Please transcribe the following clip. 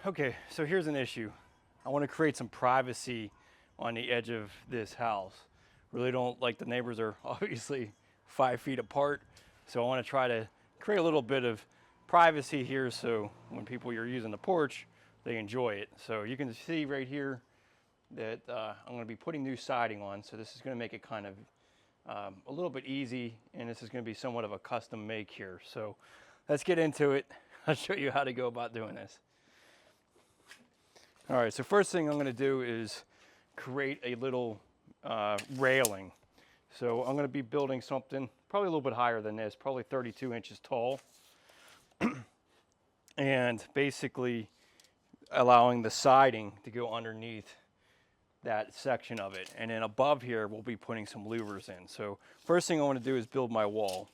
Okay, so here's an issue. I want to create some privacy on the edge of this house. Really don't like the neighbors are obviously 5 feet apart. So I want to try to create a little bit of privacy here so when people are using the porch, they enjoy it. So you can see right here that I'm going to be putting new siding on. So this is going to make it kind of a little bit easy, and this is going to be somewhat of a custom make here. So let's get into it. I'll show you how to go about doing this. All right, so first thing I'm going to do is create a little railing. So I'm going to be building something probably a little bit higher than this, probably 32 inches tall, and basically allowing the siding to go underneath that section of it. And then above here, we'll be putting some louvers in. So first thing I want to do is build my wall.